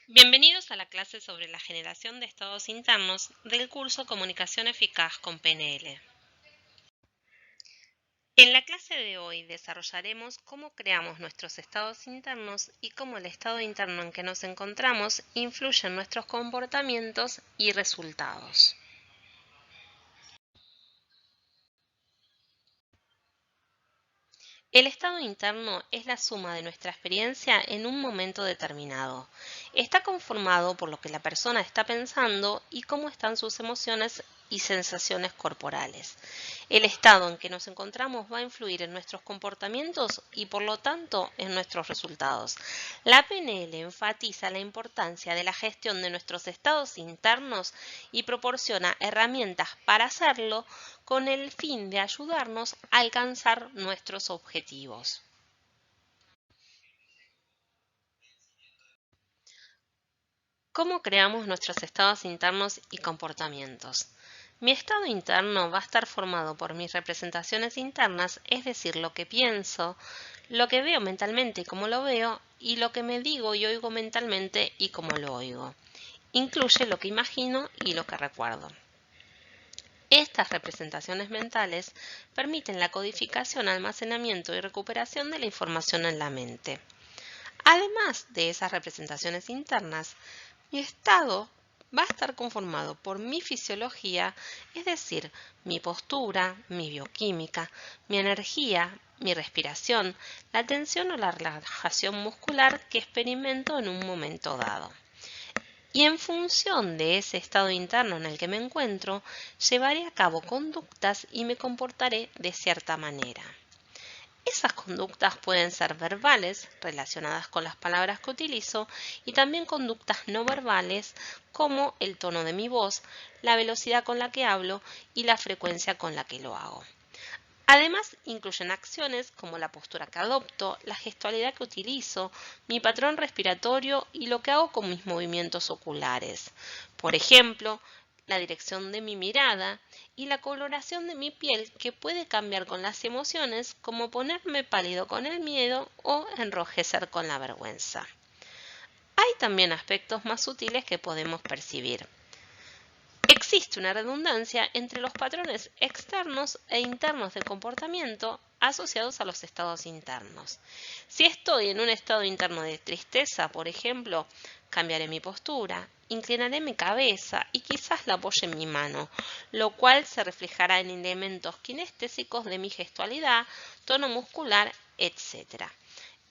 Bienvenidos a la clase sobre la generación de estados internos del curso Comunicación Eficaz con PNL. En la clase de hoy desarrollaremos cómo creamos nuestros estados internos y cómo el estado interno en que nos encontramos influye en nuestros comportamientos y resultados. El estado interno es la suma de nuestra experiencia en un momento determinado. Está conformado por lo que la persona está pensando y cómo están sus emociones y sensaciones corporales. El estado en que nos encontramos va a influir en nuestros comportamientos y por lo tanto en nuestros resultados. La PNL enfatiza la importancia de la gestión de nuestros estados internos y proporciona herramientas para hacerlo con el fin de ayudarnos a alcanzar nuestros objetivos. ¿Cómo creamos nuestros estados internos y comportamientos? Mi estado interno va a estar formado por mis representaciones internas, es decir, lo que pienso, lo que veo mentalmente y cómo lo veo, y lo que me digo y oigo mentalmente y cómo lo oigo. Incluye lo que imagino y lo que recuerdo. Estas representaciones mentales permiten la codificación, almacenamiento y recuperación de la información en la mente. Además de esas representaciones internas, mi estado va a estar conformado por mi fisiología, es decir, mi postura, mi bioquímica, mi energía, mi respiración, la tensión o la relajación muscular que experimento en un momento dado. Y en función de ese estado interno en el que me encuentro, llevaré a cabo conductas y me comportaré de cierta manera. Esas conductas pueden ser verbales, relacionadas con las palabras que utilizo, y también conductas no verbales, como el tono de mi voz, la velocidad con la que hablo y la frecuencia con la que lo hago. Además, incluyen acciones como la postura que adopto, la gestualidad que utilizo, mi patrón respiratorio y lo que hago con mis movimientos oculares. Por ejemplo, la dirección de mi mirada y la coloración de mi piel, que puede cambiar con las emociones, como ponerme pálido con el miedo o enrojecer con la vergüenza. Hay también aspectos más sutiles que podemos percibir. Existe una redundancia entre los patrones externos e internos de comportamiento asociados a los estados internos. Si estoy en un estado interno de tristeza, por ejemplo, cambiaré mi postura, inclinaré mi cabeza y quizás la apoye en mi mano, lo cual se reflejará en elementos kinestésicos de mi gestualidad, tono muscular, etc.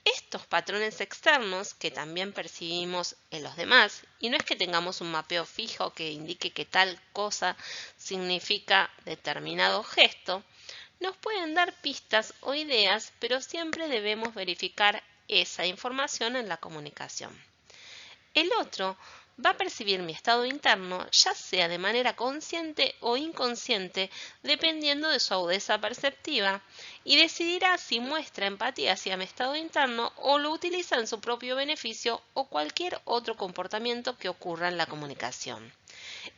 Estos patrones externos que también percibimos en los demás, y no es que tengamos un mapeo fijo que indique que tal cosa significa determinado gesto, nos pueden dar pistas o ideas, pero siempre debemos verificar esa información en la comunicación. El otro va a percibir mi estado interno, ya sea de manera consciente o inconsciente, dependiendo de su agudeza perceptiva, y decidirá si muestra empatía hacia mi estado interno o lo utiliza en su propio beneficio o cualquier otro comportamiento que ocurra en la comunicación.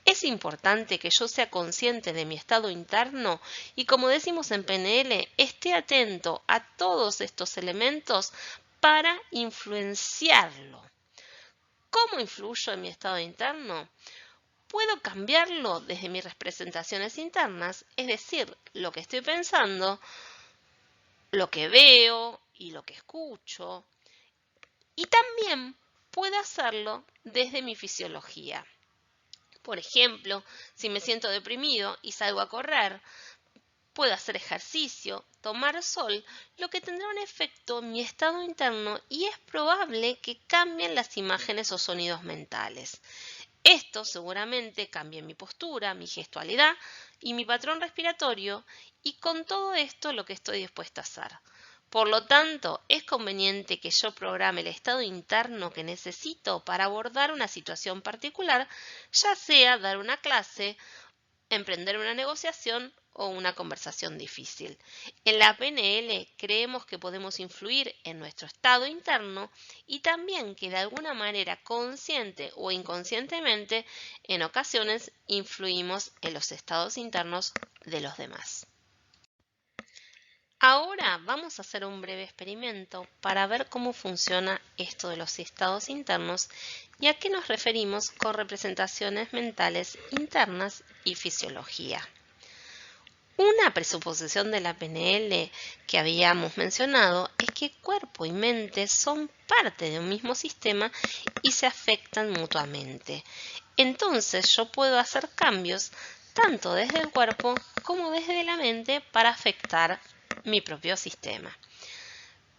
Es importante que yo sea consciente de mi estado interno y, como decimos en PNL, esté atento a todos estos elementos para influenciarlo. ¿Cómo influyo en mi estado interno? Puedo cambiarlo desde mis representaciones internas, es decir, lo que estoy pensando, lo que veo y lo que escucho. Y también puedo hacerlo desde mi fisiología. Por ejemplo, si me siento deprimido y salgo a correr, puedo hacer ejercicio, tomar sol, lo que tendrá un efecto en mi estado interno y es probable que cambien las imágenes o sonidos mentales. Esto seguramente cambia mi postura, mi gestualidad y mi patrón respiratorio, y con todo esto lo que estoy dispuesta a hacer. Por lo tanto, es conveniente que yo programe el estado interno que necesito para abordar una situación particular, ya sea dar una clase, emprender una negociación o una conversación difícil. En la PNL creemos que podemos influir en nuestro estado interno y también que de alguna manera consciente o inconscientemente en ocasiones influimos en los estados internos de los demás. Ahora vamos a hacer un breve experimento para ver cómo funciona esto de los estados internos y a qué nos referimos con representaciones mentales internas y fisiología. Una presuposición de la PNL que habíamos mencionado es que cuerpo y mente son parte de un mismo sistema y se afectan mutuamente. Entonces yo puedo hacer cambios tanto desde el cuerpo como desde la mente para afectar mi propio sistema.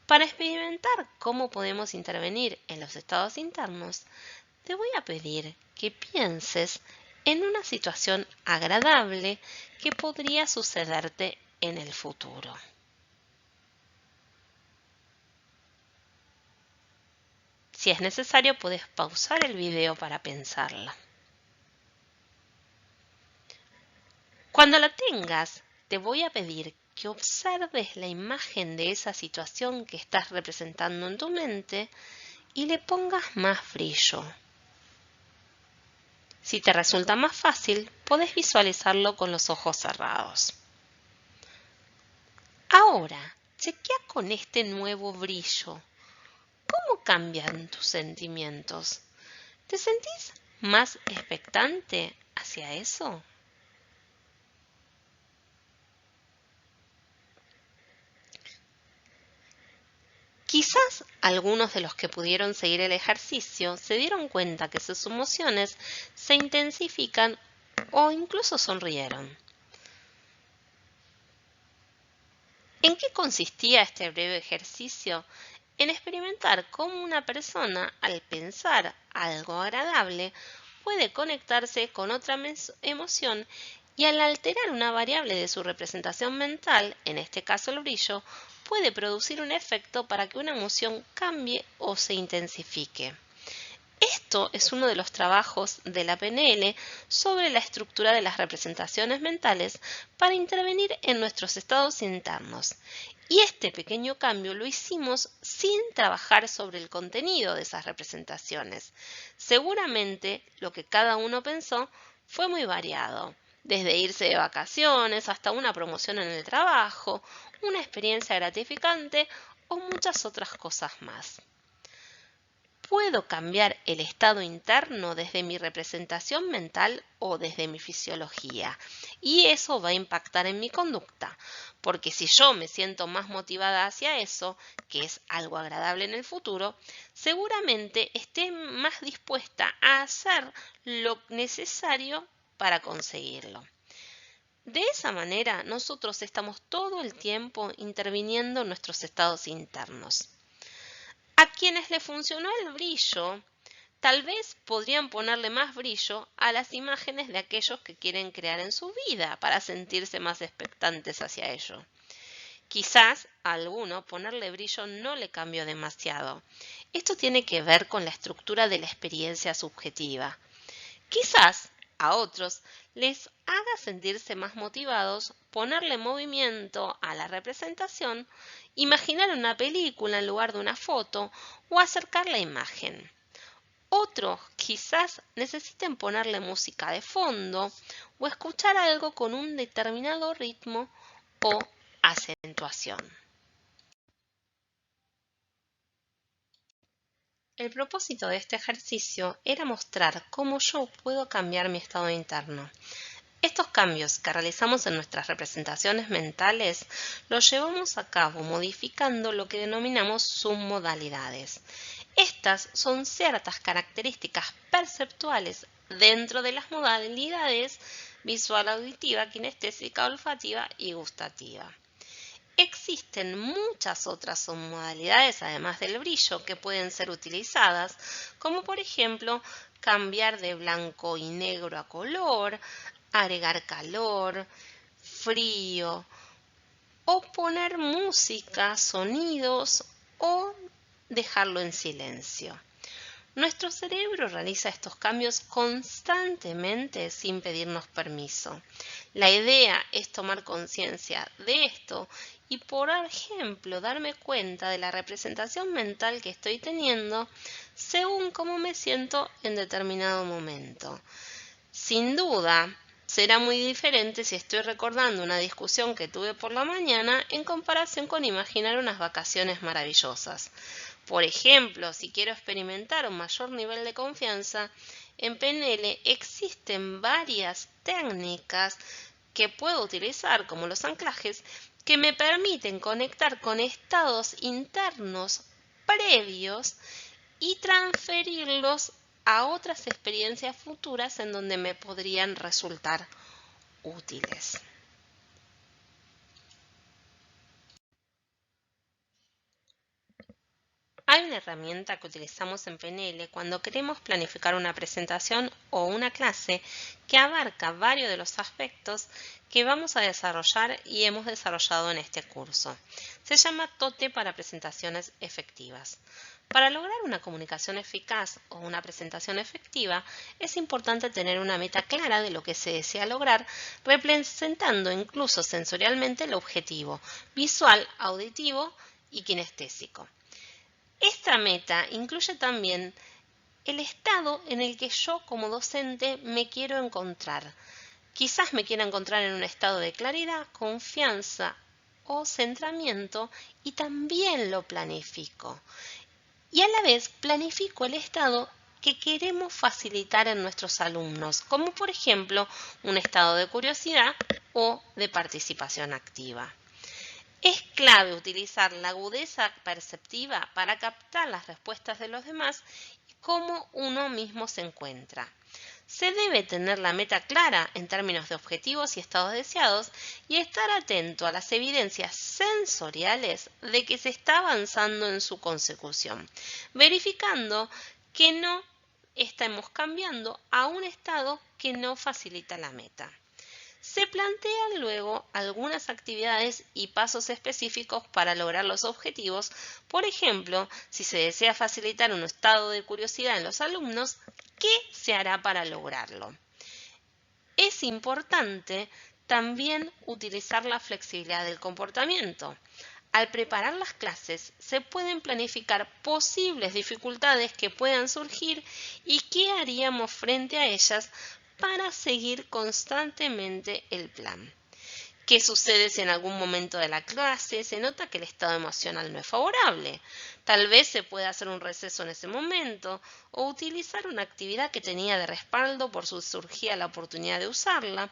Para experimentar cómo podemos intervenir en los estados internos, te voy a pedir que pienses en una situación agradable que podría sucederte en el futuro. Si es necesario, puedes pausar el video para pensarla. Cuando la tengas, te voy a pedir que observes la imagen de esa situación que estás representando en tu mente y le pongas más brillo. Si te resulta más fácil, podés visualizarlo con los ojos cerrados. Ahora, chequea con este nuevo brillo. ¿Cómo cambian tus sentimientos? ¿Te sentís más expectante hacia eso? Quizás algunos de los que pudieron seguir el ejercicio se dieron cuenta que sus emociones se intensifican o incluso sonrieron. ¿En qué consistía este breve ejercicio? En experimentar cómo una persona, al pensar algo agradable, puede conectarse con otra emoción y al alterar una variable de su representación mental, en este caso el brillo, puede producir un efecto para que una emoción cambie o se intensifique. Esto es uno de los trabajos de la PNL sobre la estructura de las representaciones mentales para intervenir en nuestros estados internos. Y este pequeño cambio lo hicimos sin trabajar sobre el contenido de esas representaciones. Seguramente lo que cada uno pensó fue muy variado, desde irse de vacaciones hasta una promoción en el trabajo, una experiencia gratificante o muchas otras cosas más. Puedo cambiar el estado interno desde mi representación mental o desde mi fisiología. Y eso va a impactar en mi conducta. Porque si yo me siento más motivada hacia eso, que es algo agradable en el futuro, seguramente esté más dispuesta a hacer lo necesario para conseguirlo. De esa manera, nosotros estamos todo el tiempo interviniendo en nuestros estados internos. A quienes le funcionó el brillo, tal vez podrían ponerle más brillo a las imágenes de aquellos que quieren crear en su vida para sentirse más expectantes hacia ello. Quizás a alguno ponerle brillo no le cambió demasiado. Esto tiene que ver con la estructura de la experiencia subjetiva. Quizás a otros les haga sentirse más motivados ponerle movimiento a la representación, imaginar una película en lugar de una foto o acercar la imagen. Otros quizás necesiten ponerle música de fondo o escuchar algo con un determinado ritmo o acentuación. El propósito de este ejercicio era mostrar cómo yo puedo cambiar mi estado interno. Estos cambios que realizamos en nuestras representaciones mentales los llevamos a cabo modificando lo que denominamos submodalidades. Estas son ciertas características perceptuales dentro de las modalidades visual, auditiva, kinestésica, olfativa y gustativa. Existen muchas otras submodalidades, además del brillo, que pueden ser utilizadas, como por ejemplo cambiar de blanco y negro a color, agregar calor, frío, o poner música, sonidos o dejarlo en silencio. Nuestro cerebro realiza estos cambios constantemente sin pedirnos permiso. La idea es tomar conciencia de esto y, por ejemplo, darme cuenta de la representación mental que estoy teniendo según cómo me siento en determinado momento. Sin duda, será muy diferente si estoy recordando una discusión que tuve por la mañana en comparación con imaginar unas vacaciones maravillosas. Por ejemplo, si quiero experimentar un mayor nivel de confianza, en PNL existen varias técnicas que puedo utilizar, como los anclajes, que me permiten conectar con estados internos previos y transferirlos a otras experiencias futuras en donde me podrían resultar útiles. Hay una herramienta que utilizamos en PNL cuando queremos planificar una presentación o una clase que abarca varios de los aspectos que vamos a desarrollar y hemos desarrollado en este curso. Se llama TOTE para presentaciones efectivas. Para lograr una comunicación eficaz o una presentación efectiva, es importante tener una meta clara de lo que se desea lograr, representando incluso sensorialmente el objetivo, visual, auditivo y kinestésico. Esta meta incluye también el estado en el que yo como docente me quiero encontrar. Quizás me quiera encontrar en un estado de claridad, confianza o centramiento y también lo planifico. Y a la vez planifico el estado que queremos facilitar en nuestros alumnos, como por ejemplo un estado de curiosidad o de participación activa. Es clave utilizar la agudeza perceptiva para captar las respuestas de los demás y cómo uno mismo se encuentra. Se debe tener la meta clara en términos de objetivos y estados deseados y estar atento a las evidencias sensoriales de que se está avanzando en su consecución, verificando que no estamos cambiando a un estado que no facilita la meta. Se plantean luego algunas actividades y pasos específicos para lograr los objetivos. Por ejemplo, si se desea facilitar un estado de curiosidad en los alumnos, ¿qué se hará para lograrlo? Es importante también utilizar la flexibilidad del comportamiento. Al preparar las clases, se pueden planificar posibles dificultades que puedan surgir y qué haríamos frente a ellas para seguir constantemente el plan. ¿Qué sucede si en algún momento de la clase se nota que el estado emocional no es favorable? Tal vez se pueda hacer un receso en ese momento o utilizar una actividad que tenía de respaldo por si surgía la oportunidad de usarla,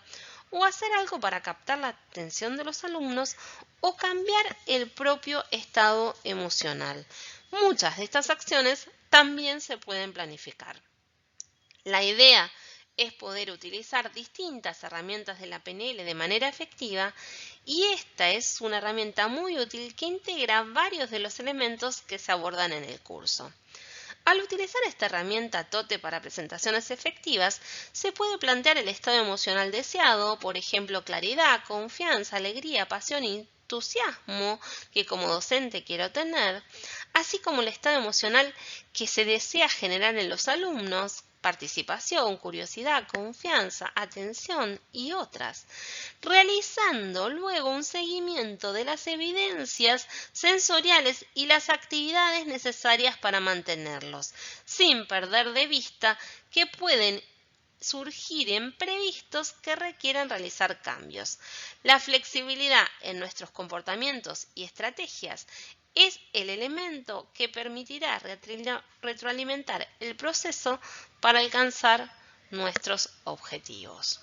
o hacer algo para captar la atención de los alumnos o cambiar el propio estado emocional. Muchas de estas acciones también se pueden planificar. La idea es poder utilizar distintas herramientas de la PNL de manera efectiva y esta es una herramienta muy útil que integra varios de los elementos que se abordan en el curso. Al utilizar esta herramienta TOTE para presentaciones efectivas, se puede plantear el estado emocional deseado, por ejemplo, claridad, confianza, alegría, pasión y entusiasmo que como docente quiero tener, así como el estado emocional que se desea generar en los alumnos, participación, curiosidad, confianza, atención y otras, realizando luego un seguimiento de las evidencias sensoriales y las actividades necesarias para mantenerlos, sin perder de vista que pueden surgir imprevistos que requieran realizar cambios. La flexibilidad en nuestros comportamientos y estrategias es el elemento que permitirá retroalimentar el proceso para alcanzar nuestros objetivos.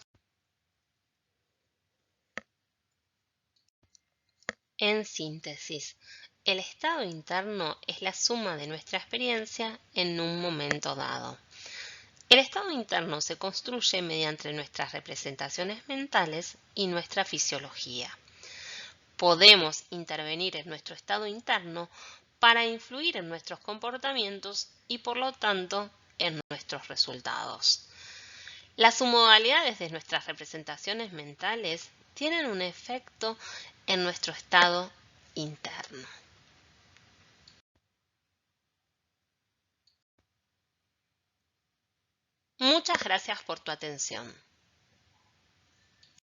En síntesis, el estado interno es la suma de nuestra experiencia en un momento dado. El estado interno se construye mediante nuestras representaciones mentales y nuestra fisiología. Podemos intervenir en nuestro estado interno para influir en nuestros comportamientos y por lo tanto en nuestros resultados. Las submodalidades de nuestras representaciones mentales tienen un efecto en nuestro estado interno. Muchas gracias por tu atención.